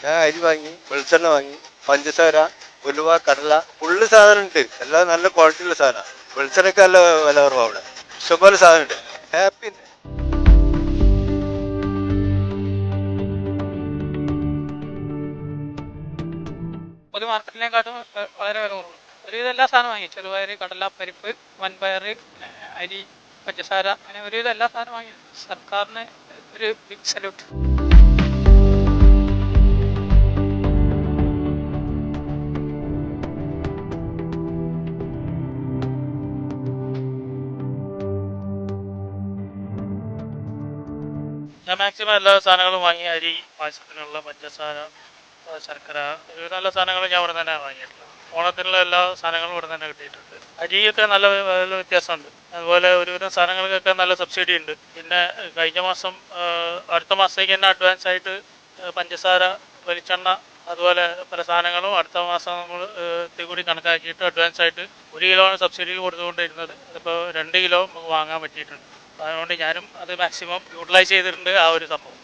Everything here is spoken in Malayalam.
ഞാൻ അരി വാങ്ങി, വെളിച്ചെണ്ണ വാങ്ങി, പഞ്ചസാര, ഉലുവ, കടല, ഫുള്ള് സാധനം ഉണ്ട്. എല്ലാം നല്ല ക്വാളിറ്റിയുള്ള സാധനമാണ്. വെളിച്ചെണ്ണയ്ക്ക് നല്ല വില കുറവാണ് അവിടെ. ഇഷ്ടംപോലെ സാധനം ഉണ്ട്. ഹാപ്പി. ഒരു മാർക്കറ്റിനെക്കാട്ടും വളരെ വില കുറവ്. ഒരുവിധം എല്ലാ സാധനം വാങ്ങി. ചെറുപയർ, കടല, പരിപ്പ്, വൻപയർ, അരി, പഞ്ചസാര, അങ്ങനെ ഒരുവിധം എല്ലാ സാധനം വാങ്ങി. സർക്കാരിന് ഒരു ബിഗ് സല്യൂട്ട്. ഞാൻ മാക്സിമം എല്ലാ സാധനങ്ങളും വാങ്ങി. അരി, പായസത്തിനുള്ള പഞ്ചസാര, ശർക്കര, ഒരുവിധം എല്ലാ സാധനങ്ങളും ഞാൻ ഇവിടെ തന്നെ വാങ്ങിയിട്ടുണ്ട്. ഓണത്തിനുള്ള എല്ലാ സാധനങ്ങളും ഇവിടെ തന്നെ കിട്ടിയിട്ടുണ്ട്. അരിയൊക്കെ നല്ല വില വ്യത്യാസമുണ്ട്. അതുപോലെ ഒരുവിധം സാധനങ്ങൾക്കൊക്കെ നല്ല സബ്സിഡി ഉണ്ട്. പിന്നെ കഴിഞ്ഞ മാസം അടുത്ത മാസത്തേക്ക് തന്നെ അഡ്വാൻസ് ആയിട്ട് പഞ്ചസാര, വെളിച്ചെണ്ണ, അതുപോലെ പല സാധനങ്ങളും അടുത്ത മാസം നമ്മൾ കൂടി കണക്കാക്കിയിട്ട് അഡ്വാൻസ് ആയിട്ട് 1 കിലോയാണ് സബ്സിഡി കൊടുത്തുകൊണ്ടിരുന്നത്. അതിപ്പോൾ 2 കിലോ വാങ്ങാൻ പറ്റിയിട്ടുണ്ട്. അതുകൊണ്ട് ഞാനും അത് മാക്സിമം യൂട്ടിലൈസ് ചെയ്തിട്ടുണ്ട് ആ ഒരു സംഭവം.